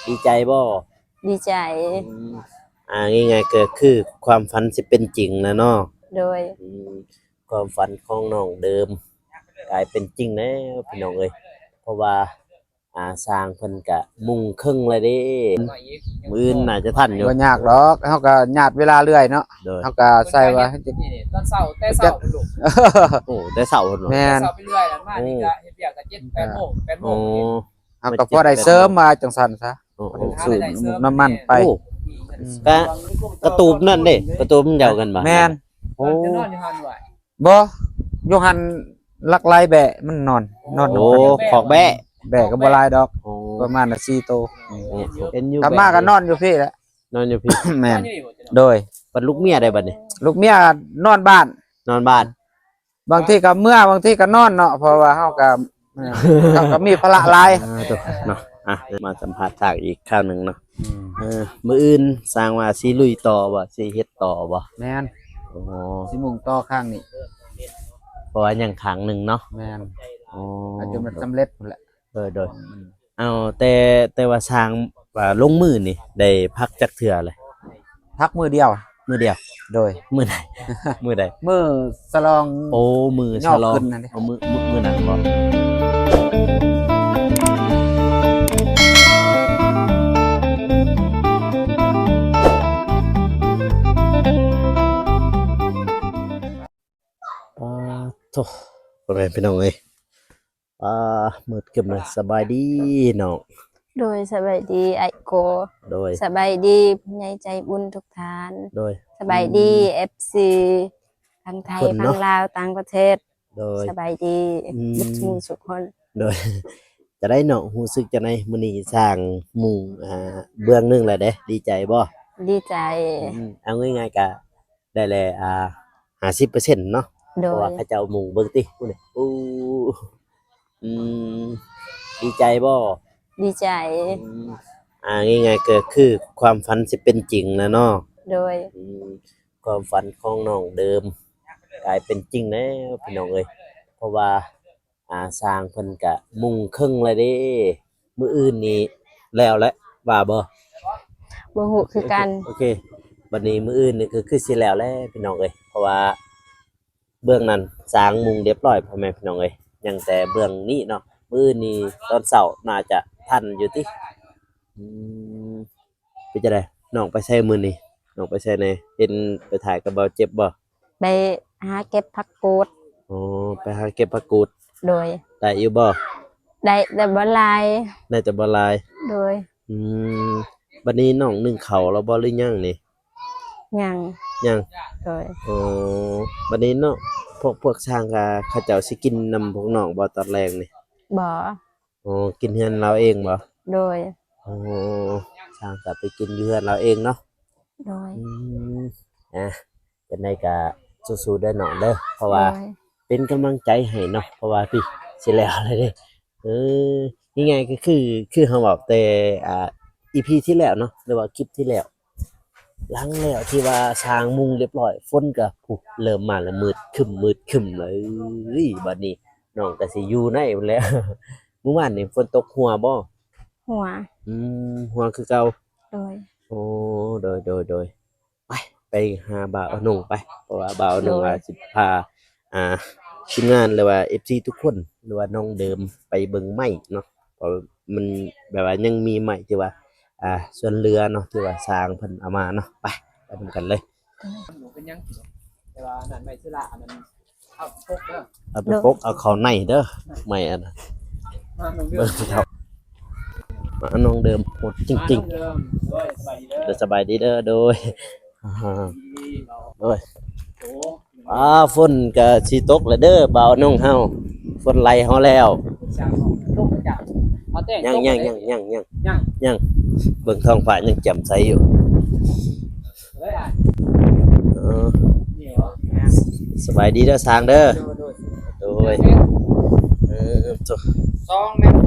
ดีใจบ่ดีใจอืมง่ายๆก็คือความฝันสิเป็นจริงแล้วเนาะโดยความฝันของน้องเดิมกลายเป็นจริงแล้วพี่น้องเอ้ยเพราะว่าสร้างเพิ่นก็มุ่งครึ่งเลยเด้มื้ออื่นน่าจะทันอยู่บ่ยากดอกเฮาก็ญาติเวลาเรื่อยเนาะเฮาก็ใส่ว่าตอนเช้าแต่เช้าพุ่นลูกโอ้แต่เช้าพุ่นบ่แม่นเช้าไปเรื่อยแล้วมานี่ก็เฮ็ดเวียกก็7 8 โมง8 โม อ๋อง เฮาก็พอได้เสริมมาจังซั่นซะ โอ้ ซื้อน้ำมันไป ก็กระตูบนั่นเด้กระตูบมันเดียวกันบ่ แม่น โอ้ จะนอนอยู่หั่นด้วย บ่อยู่หันลักไล่แบะมันนอนโอ้ของแบะ แบะก็บ่หลายดอกโอ้ประมาณน่ะ4โตว เป็นอยู่ กลับมาก็นอนอยู่พี่แหละ นอนอยู่พี่ แม่น นอนอยู่นี่บ่จ๊ะ โดย บัดลูกเมียได้บัดนี้ ลูกเมียนอนบ้าน นอนบ้าน บางทีก็เมื่อบางทีก็นอนเนาะเพราะว่าเฮาก็เขาก็มีภาระหลาย ตัวเนาะมาสัมภาษณ์จากอีกข้าวหนึงเนาะมื้ออื่นสร้างว่าสิลุยต่อบ่สิเฮ็ดต่อบ่ แม่น โอ้ สิมุ่งต่อข้างนี้ เพราะว่ายังขังหนึงเนาะ แม่น อ๋อ อาจจะมันสำเร็จพุ่นแหละ โดยเอาแต่ว่าสร้างว่าลงมือนี่ได้พักจักเทื่อเลย พักมื้อเดียว มื้อเดียว โดย มื้อใดมื้อใด มื้อสลอง โอ้มื้อฉลอง ยอดขึ้นนั่นดิ เอามื้อนั้นบ่โธ่พ่อแม่พี่น้องเอ้ยมืดครึ้มเลยสบายดีน้อง โดยสบายดีไอโก โดย สบายดีผู้ใหญ่ใจบุญทุกท่าน โดย สบายดี FC ทั้งไทย คนเน ทั้ อะ งลาวต่างประเทศ โดย สบายดี ทุกหมู่ทุกคน โดย จะได้เนาะรู้สึกจังได๋มื้อนี้สร้างหมู่เบื้องหนึงแล้วเด้ดีใจบ่ ดีใจ เอาง่ายๆก็ได้แล50%เนาะ โด เพราะ ย ว่าเขาเจ้าหมู่เบิ่งติพุ่นน่ะอู้อืมดีใจบ่ ดีใจ อืมง่ายๆก็คือความฝันสิเป็นจริงแล้วเนาะ โดย ความฝันของน้องเดิมกลายเป็นจริงแล้วพี่น้องเอ้ยเพราะว่าสร้างเพิ่นก็มุ่งครึ่งเลยเด้มื้ออื่นนี่แล้วแหละว่าบ่ บ่ฮู้คือกัน โอเคบัดนี้มื้ออื่นนี่คือสิแล้วแหละพี่น้องเอ้ยเพราะว่าเบื้องนั้นสร้างมุงเรียบร้อยพ่อแม่พี่น้องเอ้ยยังแต่เบื้องนี้เนาะมื้ออื่นนี่ตอนเช้าน่าจะทันอยู่ติอืมเป็นจังได๋น้องไปใช้มื้อนี้น้องไปใช้ไหนเห็นไปถ่ายกับเบาเจ็บบ่ ไปหาเก็บผักกูด อ๋อไปหาเก็บผักกูด โดย ได้อยู่บ่ ได้แต่บ่หลาย ได้แต่บ่หลาย โดย อืมบัดนี้น้องนึ่งข้าวแล้วบ่หรือยังนี่ ยัง ยัง โดย อ๋อบัดนี้เนาะพวกช่างก็เขาเจ้าสิกินนำพวกน้องบ่ตอนแรกนี่ บ่ อ๋อกินเฮือนเราเองบ่ โดย อ๋อช่างก็ไปกินอยู่เฮือนเราเองเนาะ โดย อืมจังได๋ก็สู้ๆเด้อน้องเด้อเพราะว่า โดย เป็นกำลังใจให้เนาะเพราะว่าพี่สิแล้วเลยเด้เออง่ายๆก็คือเฮาเว้าแต่EP ที่แล้วเนาะหรือว่าคลิปที่แล้วหลังแล้วที่ว่าสร้างมุงเรียบร้อยฝนก็พุเริ่มมาแล้วมืดครึมเลยบัดนี้น้องก็สิอยู่ในพู้นแหล้ว เมื่อวานนี่ฝนตกหัวบ่ หัว หัวคือเก่า โดย โอ้โดยไปหาบ่าวอนงไปเพราะว่าบ่าวอนงว่าสิพาทีมงานหรือว่า FC ทุกคนหรือว่าน้องเดิมไปเบิ่งไม้เนาะเพราะมันแบบว่ายังมีไม้ที่ว่าส่วนเรือเนาะที่ว่าสร้างเพิ่นเอามาเนาะไปนำกันเลย หนูเป็นยังแต่ว่านั่นไม่ซื้อละอันนั้นเอาพกเด้อ เอาไปปกเอาเข้าในเด้อไม้อันนั้น มาน้องเดิ เบิ่ ม งสิครับมาน้องเดิมโหดจริง ๆเดิมโดยสบายดีเด้อ ๆเด้อสบายดีเด้อโดย ดีเรา โดย โอ้ ฝนก็สิตกแล้วเด้อบ่าวน้องเฮาฝนไล่เฮาแล้ว ช่างลงจากเอาแต่ง ยัง ยัง เบิ่งท้องฟ้ายังแจ่มใสอยู่ เฮ้ยอ่ะ เออ นี่เหรอ สบายดีเด้อสร้างเด้อ โดย โดยตัว 2 เมตร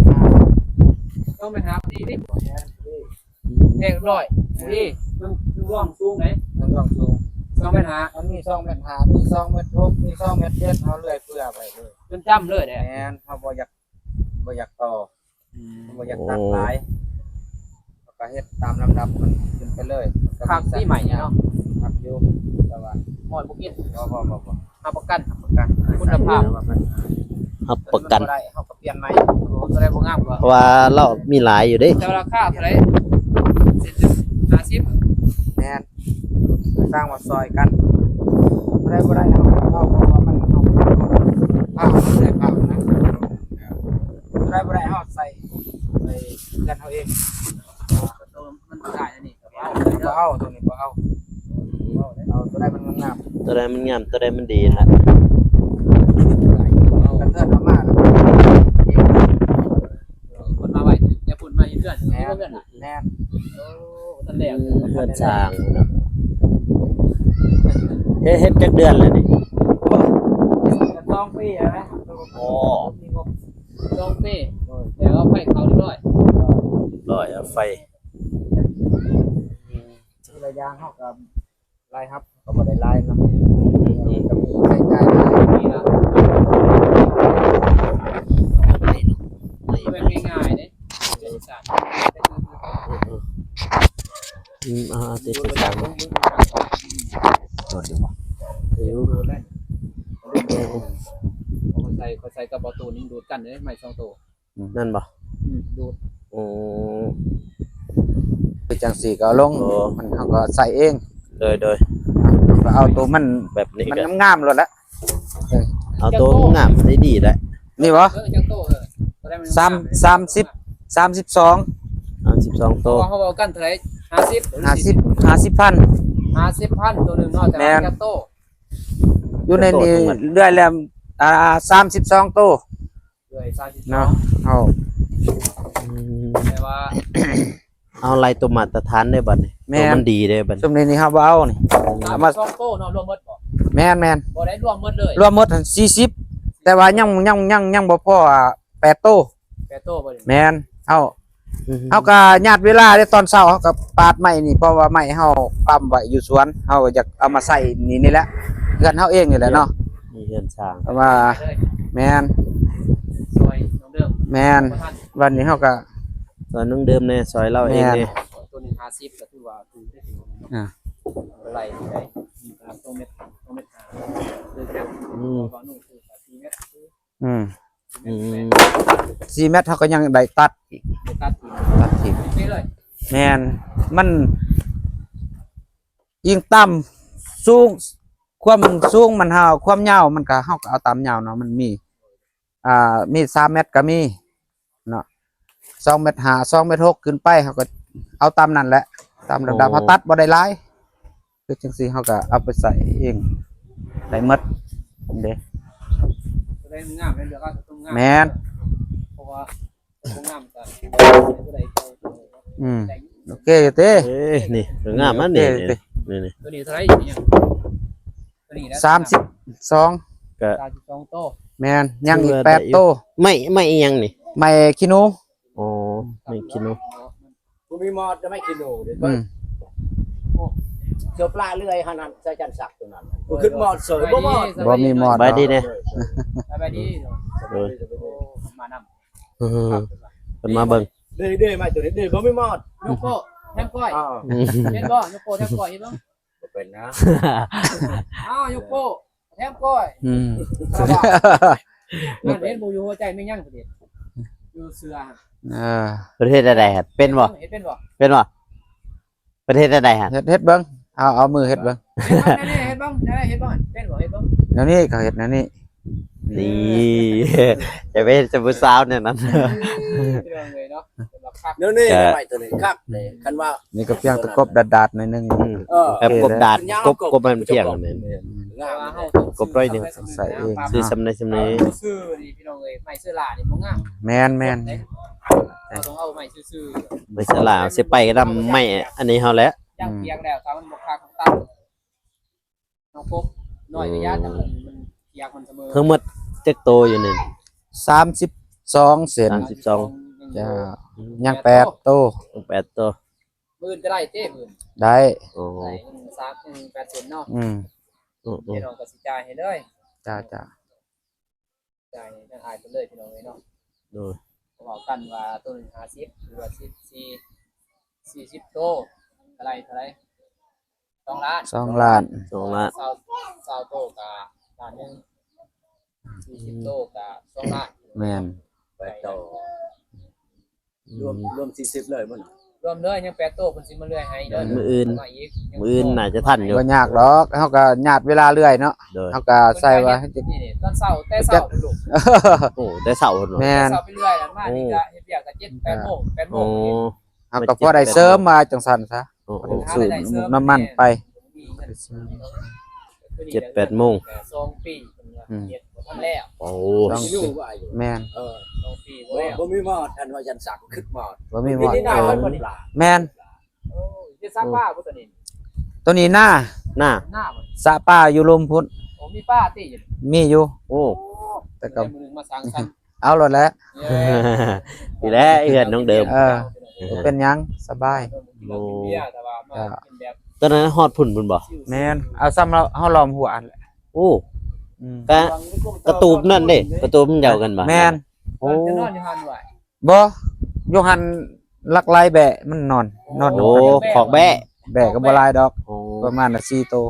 ต้องไปหาดีดิเด็กร้อยดีร่องสูงไหน มันต้องสูง 2 เมตรหา มันมี2เมตร5มี2เมตร6มี2เมตร7เฮาเลื่อยเปื่อไปเลย จนจำเลยเด้ แม่นเฮาบ่อยากต่อบ่อยากตัดหลาย ก็เฮ็ดตามลำดับมันขึ้นไปเลย ข้างปีใหม่เนาะ ครับอยู่แต่ว่า หมดบ่กิน บ่ รับประกัน ประกัน คุณภาพ รับประกัน บ่ได้เฮาก็เปลี่ยนใหม่ โอ้ตัวใดบ่งามก็ เพราะว่าเรามีหลายอยู่เด้ แต่ราคาเท่าไหร่50 แม่นสร้างมาซอยกันบ่ได้เอาเพราะว่ามันเอาผ้าใส่ผ้านะบ่ได้เอาใส่กันเอาเอง ตัวมันได้อันนี้ก็เอา บ่เอาตัวนี้บ่เอาเอาตัวได้มันงาม ตัวใดมันงามตัวใดมันดีล่ะ กันเทิดเอามาแล้วเอง คนมาไว้อย่าพุ่นมาเพื่อนนี่เพื่อนน่ะ แม่น โอ้ตันแล้ว เพื่อนสร้างเนาะเฮ็ดจักเดือนแล้วนี่ 2 ปีนะ โอ้ มีงบ2 ปีแล้วก็ให้เขาเรียบร้อย ร้อยเอาไฟ ทีละอย่างเฮาก็รายรับก็บ่ได้รายนำก็มีใช้จ่ายหลาย นี่นะเป็นง่ายๆเด้เดี๋ยวสาร ติดสร้างตัวเดียวบ่เดี๋ยว คนใส่กระบอกตูนี่ดูดกันเลยไม่2ตัว นั่นบ่ ดูด โอ้ คือจังซี่ก็เอาลง โอ้ มันเฮาก็ใส่เอง โดย ก็เอาตัวมัน แบบนี้ มัน ก็ งามๆแล้วแหละ เอาตัวงามได้ดีแล้ว นี่บ่ จังโตตัวได้มัน 32 เอา12 เพ ตั ราะ ว ว่าเขาบอกกันเท่าไหร่50,000 50,000ตัวนึงเนาะแต่ว่าจังโต อยู่ในนี้เรื่อยแล้ว32ตัว ด้วย32 เนาะเอา แต่ว่า เอาลายตัวมาตรฐานได้บัดนี้ตัวมันดีได้บัด ซุมนี้เฮาบ่เอานี่ 32โตเนาะรวมหมดบ่ แม่น บ่ได้รวมหมดเลย รวมหมด40แต่ว่ายังบ่พอ8ตัว 8โตบ่ได้ แม่นเอาก็ญาติเวลาได้ตอนเช้าเฮาก็ปาดไม้นี่เพราะว่าไม้เฮาปั๊มไว้อยู่สวนเฮาอยากเอามาใส่นี่แหละเฮือนเฮาเองนี่แหละเนาะ มีเฮือนสร้าง เพราะว่าแม่น ซอยน้องเดิม แม่นวันนี้เฮาก็ ซอยน้องเดิมแน่ซอยเราเองแน่ ตัวนึง50ก็ถือว่าคือได้ถึง อ่า อะไรได้ตัวเม็ดหาคือแค่บ่นู่นคือ4เม็ดคือ อืม อืม 4 เมตรเฮาก็ยังได้ตัดอีก ตัด ตัดทิ้ง นี่เลย แม่นมันยิ่งต่ำสูงความสูงมันเฮาความยาวมันก็เฮาก็เอาตามยาวเนาะมันมี3 เมตรก็มีเนาะ2 เมตร5 2 เมตร6ขึ้นไปเฮาก็เอาตามนั้นแหละตามระดับเฮาตัดบ่ได้หลายคือจังซี่เฮาก็เอาไปใส่เองได้หมดเด้ ตัวได้งามเลยเดี๋ยวก็ต้องงาม แม่น เพราะว่าต้องงามก็ตัวใด โอเคอยู่เต้ เอ้ยนี่สวยงามมันนี่นี่ ตัวนี้เท่าไหร่อยู่เนี่ยตัวนี้นะ 32 ก็ 32โต แม่นยังอีก8โต ไม่อีหยังนี่ ไม่ขี้หนู อ๋อไม่คิดเนาะ กูมีมอดจะไม่กินโหเดี๋ยว อืม เสือปลาเลื่อยขนาดใส่จันสักตัวนั้นกูขึ้นมอดเสยบ่มอด บ่มีหมอด ไปดีแน่ สบายดี เออ มานำ เพิ่นมาเบิ่ง เด้เด้ไม่ตัวนี้เด้บ่มีมอด ยกโป้แทมก้อย อ้าว เห็นบ่ยกโป้แทมก้อยเห็นบ่ บ่เป็นนะ อ้าวยกโป้แทมก้อย อืม มันเห็นบ่อยู่หัวใจไม่ยั่งประเด็นอยู่เสือ ประเทศใดๆฮะเป็นบ่ เห็นเป็นบ่ เป็นบ่ประเทศใดๆฮะ เฮ็ดเบิ่งเอามือเฮ็ดเบิ่ง เห็นบ้างเห็นบ้างเป็นบ่เห็นบ้าง เดี๋ยวนี้เขาเฮ็ดแนวนี้ นี่จะไปจะผู้สาวเนี่ยนั้น เรื่องเลยเนาะเป็นแบบคัก เดี๋ยวนี้ไม่ตัวนี้คักเลยคันว่า นี่ก็เพียงตะกบดาดๆหน่อยนึง เออ แบบกบดาดกบมันเพียงนั่นเอง งาม เฮากบร้อยนึง ซื้อสำในสำใน ซื้อนี่พี่น้องเอ้ยไม้ซื้อลานี่บ่งาม แม่น เราต้องเอาไม้ซื้อ ไม่สลาสิไปก็ดำไม่อันนี้เฮาแล้ว ๆย่างเพียงแล้วถ้ามันบ่คักมันตัดน้องกบน้อยก็ยาแต่มันเพียงมันเสมอ ทั้งหมดจักโตอยู่นี่ 32เซน 32 จ้ายัง8โต 8ตัว มื่นก็ได้เต้มื่น ได้ อ๋อ ได้3-8เนาะ อืม พี่น้องก็สิจ่ายให้เลย จ้า จ่ายนั่นอายไปเลยพี่น้องเอ้ยเนาะ ดู บอกกันว่าตัวนึง50หรือว่า14 40โตอะไรเท่าไหร่2 ล้าน 2 ล้าน 2 ล้าน 20โตกับล้านหนึง40โตกับ2 ล้าน แม่น ไปต่อรวม40เลยบ่น่ะ รวมเลยยัง8โตเพิ่นสิมาเลื่อยให้เด้อ มื้ออื่น มาอีก มื้ออื่นน่าจะทันอยู่ บ่ยากดอกเฮาก็ญาติเวลาเรื่อยเนาะ โดย เฮาก็ใส่ว่าให้ นี่ตอนเช้าแต่เช้าพุ่นลูก โอ้แต่เช้าพุ่นบ่ แม่น เช้าไปเรื่อยแล้วมานี่ก็เฮ็ดเวียกก็7 8โมง8โม โอ้ ง เฮาก็พอได้เสริมมาจังซั่นซะ โอ้ บ่ได้ซื้อน้ำมันไป 7-8 โมง 2 ปีเพิ่นว่าเฮ็ดบ่ทันแล้ว โอ้ ต้อง อยู่บ่อายุ แม่น 2 ปีบ่แล้ว บ่มีหมอดอันว่าจันสักขึ้นหมอด บ่มีหมด นี่หน้าเพิ่นบ่นี่ แม่น โอ้ยจะซักผ้าบ่ตัวนี้ ตัวนี้หน้า หน้า หน้าบ่ สระป้าอยู่ลมพุทธ โอ้มีป้าติอยู่ มีอยู่ โอ้ แต่ก็ มื้อนึงมาสั่งซั่น เอาโลดแล้ว นี่แหละเอื้อนน้องเดิม บ่เป็นหยังสบาย โอ้เบียร์แต่ว่ามากินแบบ ตอนนั้นฮอดพุ่นบ่ แม่นเอาซ้ำเราเฮาล้อมหัวอันแหละ โอ้ อืม กระตูบนั่นเด้กระตูบมันเดียวกันบ่ แม่น โอ้ จะนอนอยู่หั่นด้วย บ่อยู่หันลักไล่แบะมันนอนนอน โอ้ขอกแบะ แบะก็บ่หลายดอก โอ้ ประมาณน่ะ4โตว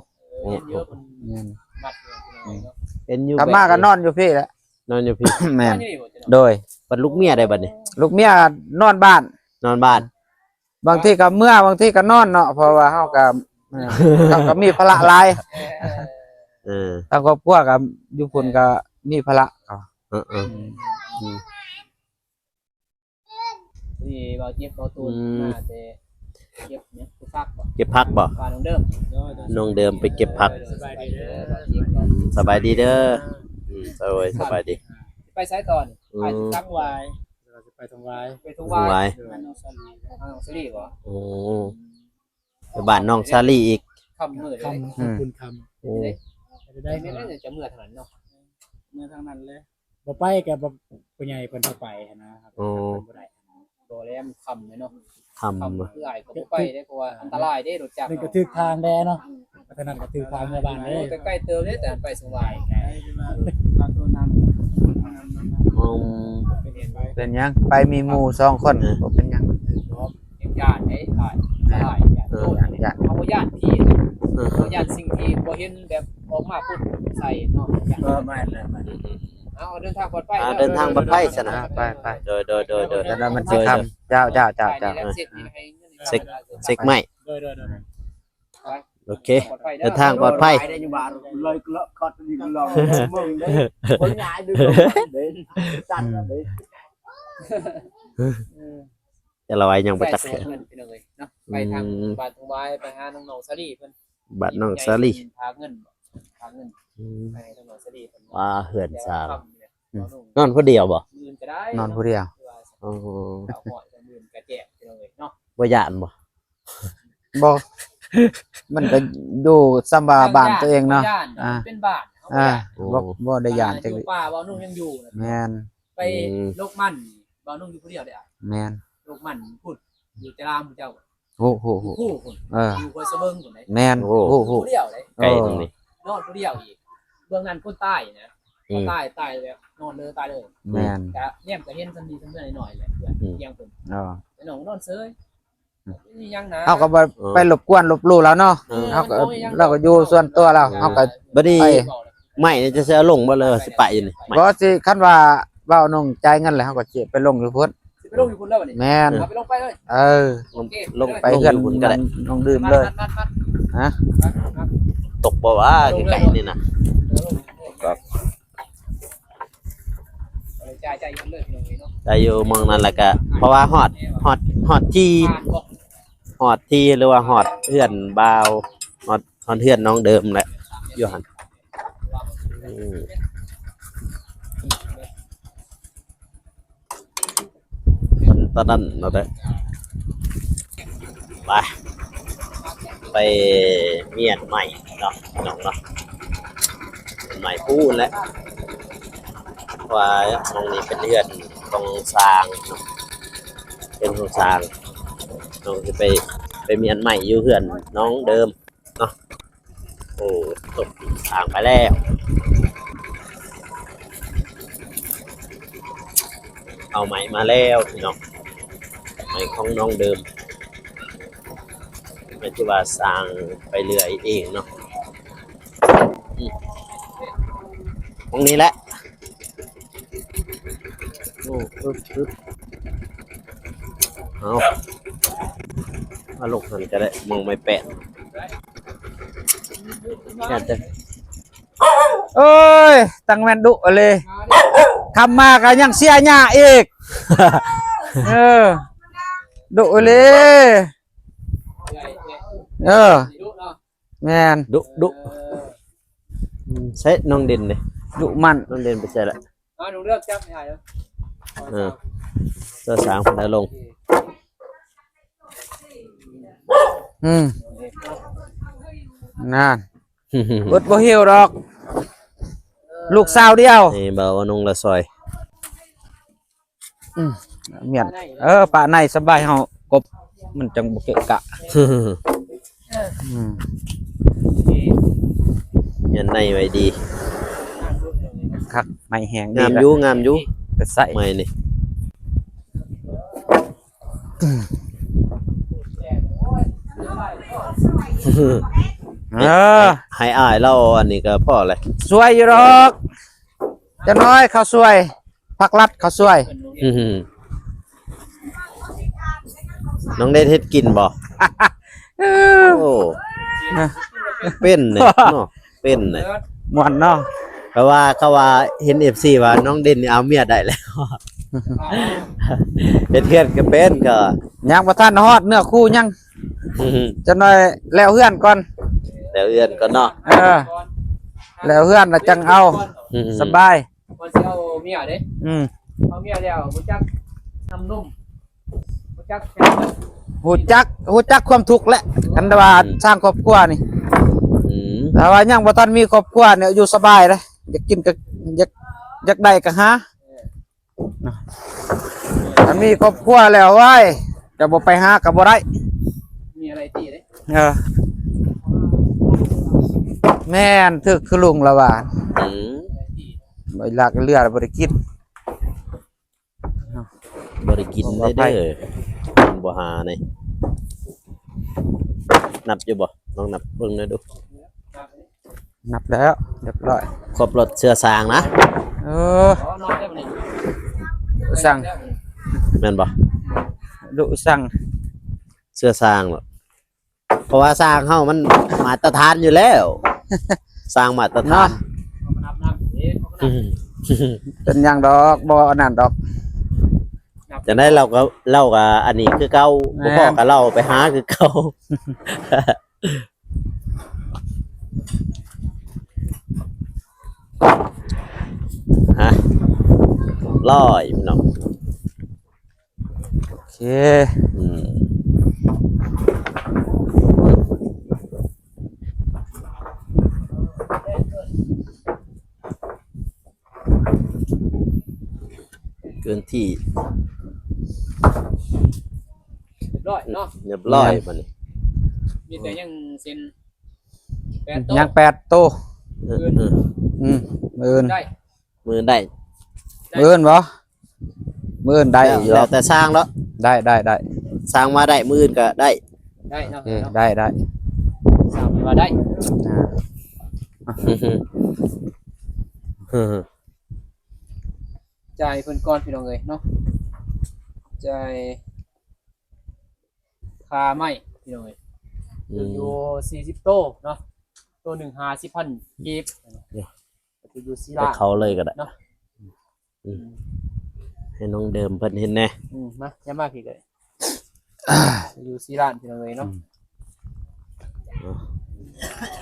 เยอะมัน แม่น มัดอยู่ เป็นอยู่ กลับมาก็นอนอยู่พี่แหละ นอนอยู่พี่ แม่น นี่บ่จะ โดย บัดลูกเมียได้บัดนี้ ลูกเมียนอนบ้าน นอนบ้าน บางทีก็เมื่อบางทีก็นอนเนาะเพราะว่าเฮาก็เขาก็มีภาระหลาย เออ ทางครอบครัวก็อยู่พุ่นก็มีภาระเอา เออ นี่บ่เจ็บบ่ตูนมาแต่เจ็บเนี่ยคือฟักบ่ เก็บพักบ่ ว่าน้องเดิม น้องเดิมไปเก็บพัก สบายดีเด้อบ่เจ็บก็ สบายดีเด้อสบายดี ไปไสตอนไปตั้งไว้เราจะไปทางไว้ไปทาง ไว้ ไว้น้องสลีบ่ โอ้ไปบ้านน้องซาลี่อีก คำมือเลย คุณค โอ้ ได้ไม่ได้จะเมื่อเท่านั้นเนาะ ำเมื่อทางนั้นเลยบ่ไปแกบ่ผู้ใหญ่เพิ่นเข้าไปนะครับ โอ้ บ่ได้ โดแลมคำเลยเนาะ ทำ คำคือไอ้ก็บ่ไปได้เพราะว่าอันตรายได้รถจักร นี่ก็ถึกทางแดเนาะเพราะฉะนั้นก็ถึกทางเมื่อบ้านเลย ใกล้ๆเติมเลยแต่ไปสบาย ทางตัวนำ อืม เป็นเห็นไป เป็นหยังไปมีหมู่2คนบ่เป็นหยัง ยังญาติได้ตายตายญาติโทษ ญาติ เอาญาติพี่เอาญาติสิ่งที่บ่เห็นแบบออกมาพูดใส่เนาะ แม่นเลยแม่น เอาเดินทางปลอดภัย เดินทางปลอดภัยซะนะ ไป โดย แล้วมันสิคำเจ้า เซ็ก ใหม่ โดย โอเค เดินทางปลอดภัย ได้อยู่บ้านเลยเลาะคอดนี่ก็ลองมึงได้คนง่ายดูเด้จันเด้ จะระไว้ยังบ่จัก เ แค่ นาะไปทางบ้านทางไว้ไปหาน้องๆซาลีเพิ่น บ้านน้องซาลี่ พาเงินไปทางน้องซาลีเพิ่น ว่าเหือนสาว น นอนผู้เดียวบ่ อื่นก็ได้ นอนผู้เดียว อ๋อ เอาหอยกันอื่นก็แจกไปเลยเนาะ บ่ย่านบ่ บ่มันก็อยู่ซ้ำว่าบ้านตัวเองเนาะ เป็นบ้าน บ่ได้ย่านจัก อยู่ ดิ ป่าบ่นุ่งยังอยู่ แม่น ไปโลกมันบ่นุ่งอยู่ผู้เดียวได้อ่ะ แม่น โลกมันพูดอยู่ตารางผู้เจ้า โอ้โห คู่คน อยู่คอยสะเบิงคนไหน แม่นโอ้โห ผู้เดียวเลย ไกลตรงนี้ นอนผู้เดียวอีกเบื้องนั้นคนใต้นะคนใต้ตายเลยนอนเลยตายเลย แม่น แต่เนี่ยก็เห็นทันทีทันเมื่อหน่อยแหละเพื่อนยังเป็น อ๋อ ไอ้น้องนอนเซยนี่ยังนะ เฮาก็บ่ไปรบกวนลบหลู่แล้วเนาะเฮาก็เราก็อยู่ส่วนตัวเราเฮาก็ บัดนี้ไม่เนี่ยจะเอาลงบ่เลยสิไปอยู่นี่ไม่ บ่สิคันว่าเว้าน้องจ่ายเงินแล้วเฮาก็สิไปลงอยู่พุ่น ไปลงอยู่คุณแล้ววันนี้ แม่น เอาไปลงไปเลย ลง ไปเฮือน คุณก็ได้ น้องดื่มเลย ฮะ ตกบ่ว่าไกลๆนี่นะ ใจเย็นเลยตรงนี้เนาะ แต่อยู่เมองนั้นแหละก็เพราะว่าฮอดที่หรือว่าฮอดเพื่อนบ่าวฮอดเพื่อนน้องเดิมแหละอยู่หั่นตอนนั้นเราได้ไปเมียนใหม่เนาะน้องเนาะใหม่พูดแล้วว่าตรงนี้เป็นเรือนตรงสร้างเนาะเป็นตรงสร้างน้องจะไปเมียนใหม่อยู่เพื่อนน้องเดิมเนาะโอ้ตกทางไปแล้วเอาไหมมาแล้วพี่น้องไหมของน้องเดิม เป็นที่ว่าสร้างไปเรื่อยเองเนาะตรงนี้แหละโอ้ปึ๊บเอามาลงหันก็ได้มองไม่แปะแค่จะ เอ้ยตั้งแม่นดุเลยทำมาก็ยังเสียหน้าอีก เออดุเลยเออแม่น ดุใช้น้องเด่นเลย ดุมัน น้องเด่นไปใช่ละ หนูเลือกจับไม่ได้แล้ว เสื้อสางพันธุ์ลง นั่นบดบ่เหี่ยวดอก ลูกสาวเดียว นี่เบาว่านุ่งละซอย เมียนปะในสบายเฮากบมันจังบ่เกะกะ ยันในไว้ดี คักไม่แห้งดี งามอยู่งามอยู่ แต่ใส่ ไม่นี่ เออ ให้อายเล่าอันนี้ก็พ่ออะไร สวยอยู่ดอกจะน้อยเขาสวยพักรัดเขาสวย น้องได้เฮ็ดกินบ่โอ้เป็นเนี่ยเนาะเป็นเนี่ย ม่วนเนาะ เพราะว่าเขาว่าเห็น FC ว่าน้องเด่นนี่เอาเมียได้แล้ว เป็นเพื่อนก็เป็นก็ ยังบ่ทันฮอดเนื้อคู่ยังจะน้อยแล้วเฮือนก่อน แต่เอื้อนก็เนาะ แล้วเฮือนแล้วจังเอาสบาย คนที่เอาเมียเด้ เอาเมียแล้วรู้จักน้ำนุ่มรู้จักแค่ หูจักความทุกข์แหละกันว่าสร้างครอบครัวนี่ อืม แต่ว่ายังบ่ทันมีครอบครัวเนี่ยอยู่สบายเลยอยากกินก็อยากได้ก็หาถ้ามีครอบครัวแล้วไว้จะบ่ไปหาก็บ่ได้ มีอะไรตีเด้ แม่นถึกคือลุงละว่า อืม บ่ลากเรือบ่ได้กิน บ่ได้กินได้เด้อมันบ่หานี่นับอยู่บ่ลองนับเบิ่งหน่อยดู นับแล้วเรียบร้อย ครบรถเสื้อสางนะ เออ อ๋อนอนได้บ่นี่ สั่ง แม่นบ่ ดุสั่ง เสื้อสางหรอกเพราะว่าสางเฮามันมาตรฐานอยู่แล้ว สร้างมาตรฐาน นับเด้เขาก็นับ เป็นหยังดอกบ่อันนั้นดอก จะได้เราก็เล่ากับอันนี้คือเก่าบ่พอกับเราไปหาคือเก่า ฮะร้อยพี่น้อง โอเค อืมเกินที่ เรียบร้อยเนาะ เรียบร้อยบัดนี้ มีแต่ยังเซ็นแปด ยัง8โต เออเออ มื้อ ได้ มือได้ มื้อบ่มื้อได้อยู่ แล้วแต่สร้างแล้ว ได้ สร้างมาได้มือก็ได้ ได้เนาะ ได้ สามว่าได้ จ่ายเพิ่นก่อนพี่น้องเอ้ยเนาะจ่ายค่าไม้พี่น้องเอ้ยอยู่40โตเนาะโตหนึ่ง50,000กีบอยู่ศิ ไป ลา เขาเลยก็ได้ เนาะ ให้น้องเดิมเพิ่นเห็นแน่ มาอย่ามาพี่เลยอยู่ศิลาพี่น้องเอ้ยเนาะ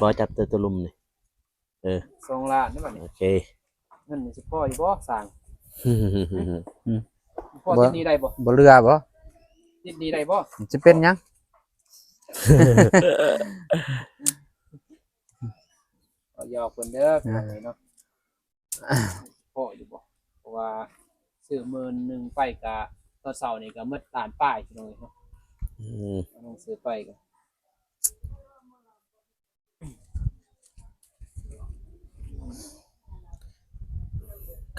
บ่จับตัวลุมนี่ 2 ล้านนี่บัดนี้ โอเค เงินสิพออยู่บ่สร้างพอติดหนี้ได้บ่ บ่เรือบ่ ติดหนี้ได้บ่ สิเป็นหยัง หยอกเพิ่นเด้อพี่น้องเอ้ยเนาะพออยู่บ่เพราะว่าซื้อ10,000ไปก็ตอนเช้านี่ก็หมดล้านป้ายพี่น้องเอ้ยเนาะต้องซื้อไปก็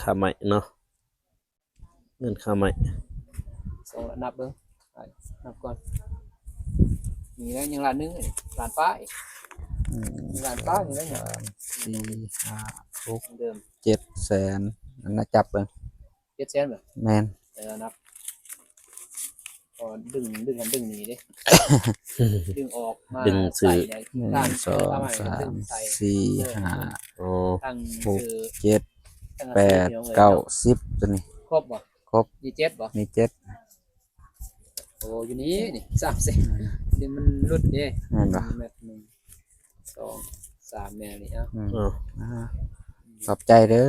ค่าใหม่เนาะเงินค่าใหม่ ส่งแล้วนับเบิ่งไปนับก่อน1 นี่แล้วยังล้านหนึงนี่ล้านป้าย อืม ล้านป้ายนี่แล้วเนี่ย สี่ห้าหก เดิม 7 แสนอันน่ะจับเบิ่ง 700,000บ่ แม่น นับพอดึงดึงหนีเด้ ดึงออกมา ดึงซื้อ ใส่ หนึ่ ด้าน งสอง ประณ สาม ดึงใส่ สี่ห้า โอ้ ตั้ง หก คือ เจ็ด ตั้ง แปด ชื่อ เก้า เนาะ 10ตัวนี้ ครบบ่ ครบ มีเจ็ดบ่ มี7 โอ้อยู่นี้นี่30เดี๋ยวมันรุดเด้ แม่นบ่ เม็ดหนึ่งสองสามแนวนี่เอ่ะ อืม เออ อ่าขอบใจเด้อ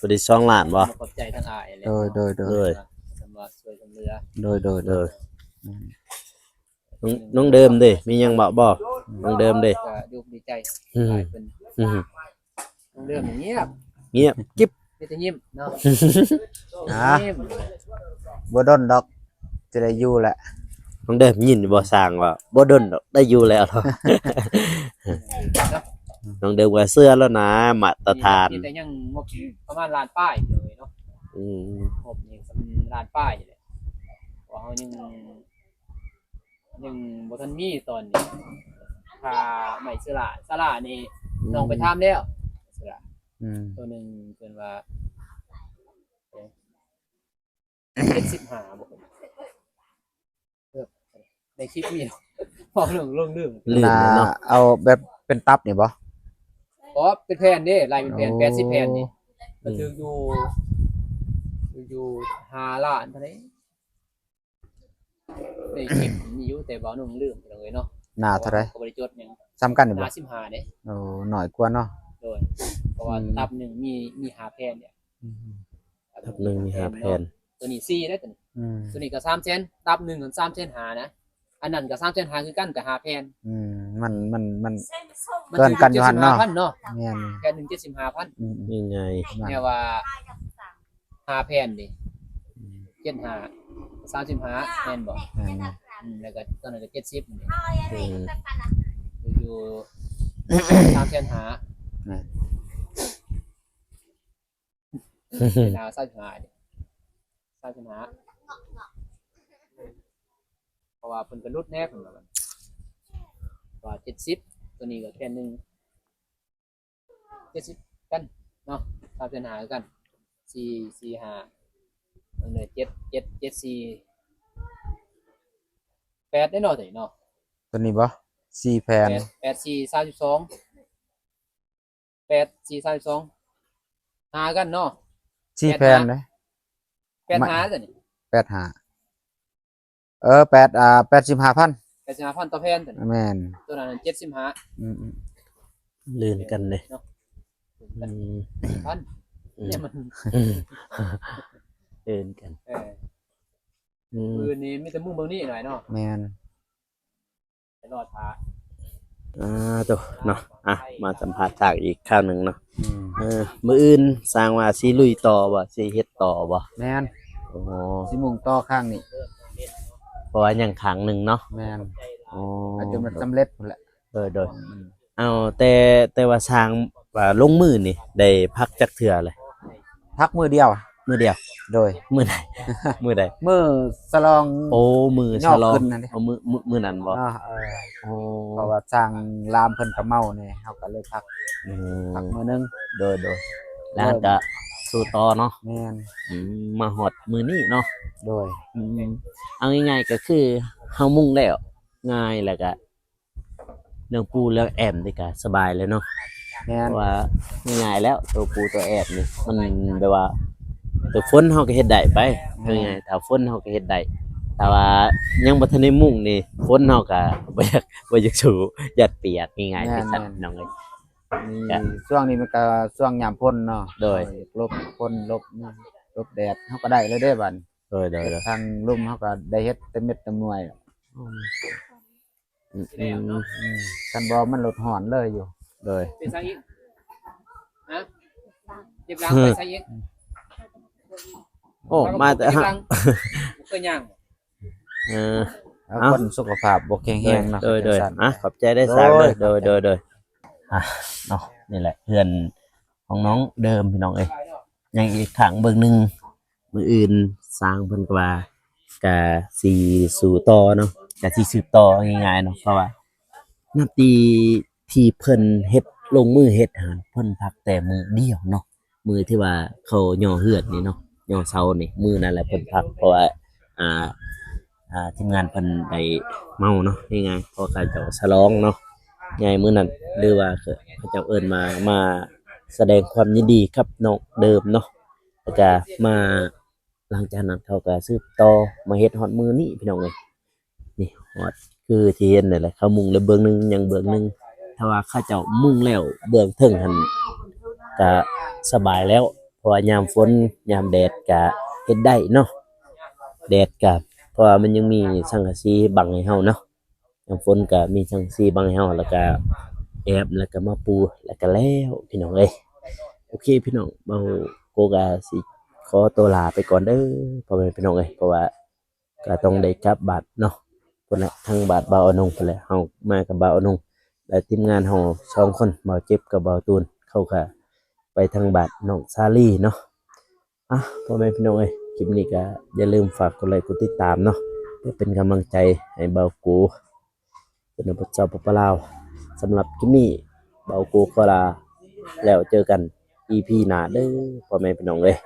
บ่ได้2ล้านบ่ มาขอบใจทั้งอายแหละ โดย โดย สำหรับช่วยกันเรือ โดย เด้อน้องเดิมเด้มีหยังบอกบ่น้องเดิมเด้ ก็ดูดีใจ อืม หลายเพิ่น อืม เรื่องอย่างเงียบ เงียบกิ๊บ มีแต่ยิ้มเนาะ อ่า ยิ้ม บ่ดนดอกจะได้อยู่แหละ น้องเดิมยินบ่สร้างว่าบ่ดนดอกได้อยู่แล้วเนาะ น้องเดิมว่าเสื้อแล้วนะมาตรฐาน มีแต่ยังงบประมาณล้านป้ายเลยเนาะ อืม งบนี่สำล้านป้ายนี่แหละเพราะเฮายังบ่ทันมีตอนนี้ค่าไม้สละนี่น้องไปถามแล้วสละ อืม ตัวหนึงเพิ่นว่า75บ่เพิ่นในคลิปมีพอเรื่องลงเรื่อง ลื่นเลยเนาะ เอาแบบเป็นตับนี่บ่ อ๋อเป็นแผ่นเด้ลายเป็นแผ่น โอ้ 80แผ่นนี่ก็ถึงอยู่5ล้านเท่านั้นในคลิปมีอยู่แต่บ่เอาลงเรื่องเลยเนาะ หน้าเท่าไหร่ ก็บ่ได้จดหยัง ซ้ำกันนี่ ห บ่ น้า15เด้ โอ้หน่อยกว่าเนาะ โดยเพราะว่าตับหนึงมี5แผ่นเนี่ย ทับหนึ่งมี5แผ่น ตัวนี้4ได้ตัวนี้ อืม ตัวนี้ก็3เซนตับหนึงก็3เซน5นะอันนั้นก็3เซน5คือกันแต่5แผ่น อืมมัน มัน เกินกันอยู่หั่นเนาะ 75,000เนาะ แม่น แผ่นหนึง75,000 อืม นี่ไง เนี่ยว่า5แผ่นดิ75 35แม่นบ่ แม่น แล้วก็ตอนนั้นก็70นี่ อืม อยู่3แสนหา แม่น เป็นเอา35นี่35เพราะว่าเพิ่นก็ลดแน่เพิ่นว่า70ตัวนี้ก็แค่นึง70กันเนาะ3แสนหากัน445อันนี้7 8ได้เนาะตัวนี้เนาะ ตัวนี้บ่4แผ่น 8 4 32 8 4 32หากันเนาะ 4แผ่นเด้ 8หาตัวนี้ 85,000 85,000ต่อแผ่นตัวนี้ แม่น ตัวนั้น75 อืม ลื่นกันเลย เนาะ อืม พัน อืม เนี่ยมัน ลื่นกัน อืม มือนี้มีแต่มุมเบิ่งนี่หน่อยเนาะ แม่น ไปรอดพา ตัวเนาะมาสัมภาษณ์จากอีกข้าวหนึ่งเนาะ อืม มื้ออื่นสร้างว่าสิลุยต่อบ่สิเฮ็ดต่อบ่ แม่น โอ้ สิมุ่งต่อข้างนี่ เพราะว่ายังขังหนึ่งเนาะ แม่น อ๋อ อาจจะมันสำเร็จพุ่นแหละ โดยเอาแต่ว่าสร้างว่าลงมือนี่ได้พักจักเทื่อเลย พักมือเดียว มื้อเดียว โดย มื้อใดมื้อใด มือสลอง โอ้มือฉลอง ยกขึ้นนั่นดิ เอามื้อนั้นบ่ เนาะโอ้ เพราะว่าสร้างลามเพิ่นก็เมาเนี่ยเฮาก็เลยพัก อืม พักมื้อนึง โดยแล้วก็สู้ต่อเนาะ แม่น มาฮอดมื้อนี้เนาะ โดย เอาง่ายๆก็คือเฮามุ่งแล้วง่ายแล้วก็เรื่องปูเรื่องแอมนี่ก็สบายเลยเนาะ แม่ เพ น ราะว่าง่ายๆแล้วตัวปูตัวแอมนี่มันแบบว่าตัวฝนเฮาก็เฮ็ดได้ไปเอาง่ายๆถ้าฝนเฮาก็เฮ็ดได้แต่ว่ายังบ่ทันได้มุ่งนี่ฝนเฮาก็บ่อยากสู้ยัดเปียกง่ายๆที่สุดน้องเอ้ย นี่ช่วงนี้มันก็ช่วงยามพ้นเนาะ โดย ลบพ้นลบนี่ลบแดดเฮาก็ได้เลยเด้บัด โดย ทางลุ่มเฮาก็ได้เฮ็ดเต็มเม็ดเต็มหน่วย คันบ่มันลดหอนเลยอยู่ โดย เป็นไซอีกฮะเจ็บหลังไปไซอีก โอ้มาแต่ เจ็บ ฮะ หลังเคยย่าง เออ แล้ว เอ้า คนสุขภาพบ่แข็งแรงเนาะ โดย จังซั่น ขอบใจได้สร้างเลย โดย โดยเนาะนี่แหละเพื่อนของน้องเดิมพี่น้องเอ้ยยังอีกขังเบิ่งหนึงมืออื่นสร้างเพิ่นก็ว่าก็สิสู่ต่อเนาะ ก็สิสืบต่อง่ายๆเนาะเพราะว่านับตีที่เพิ่นเฮ็ดลงมือเฮ็ดหันเพิ่นพักแต่มือเดียวเนาะมือที่ว่าเขาย่อเฮือนนี่เนาะย่อเสานี่มือนั่นแหละเพิ่นพักเพราะว่าอ่าทีมงานเพิ่นได้เมาเนาะง่ายๆเพราะการเจ้าฉลองเนาะง่ายมื้อนั้นหรือว่าเขาเจ้าเอิ้นมาแสดงความยินดีกับน้องเดิมเนาะแล้วก็มาหลังจากนั้นเขาก็สืบต่อมาเฮ็ดฮอดมื้อนี้พี่น้องเอ้ยนี่ฮอดคือที่เห็นนั่นแหละเขามุงแล้วเบื้องหนึงยังเบื้องหนึงถ้าว่าเขาเจ้ามุงแล้วเบื้องเทิงหั่นก็สบายแล้วเพราะว่ายามฝนยามแดดก็เฮ็ดได้เนาะแดดก็เพราะว่ามันยังมีสังกะสีบังให้เฮาเนาะยามฝนก็มีสังกะสีบังให้เฮาแล้วก็แอบแล้วก็มาปูแล้วก็แล้วพี่น้องเอ้ยโอเคพี่น้องเบาโกก็สิขอตัวลาไปก่อนเด้อพ่อแม่พี่น้องเอ้ยเพราะว่าก็ต้องได้กลับบ้านเนาะพุ่นแหละทางบาดบ่าวอนงพุ่นแหละเฮามากับบ่าวอนงและทีมงานเฮา2คนบ่าวเจ็บกับบ่าวตูนเขาก็ไปทางบาดน้องซาลีเนาะพ่อแม่พี่น้องเอ้ยคลิปนี้ก็อย่าลืมฝากกดไลค์กดติดตามเนาะเพื่อเป็นกำลังใจให้บ่าวกูเป็นพระเจ้าปปลาวสำหรับคลิปนี้บ่าวกูขอลาแล้วเจอกัน EP หน้าเด้อพ่อแม่พี่น้องเอ้ย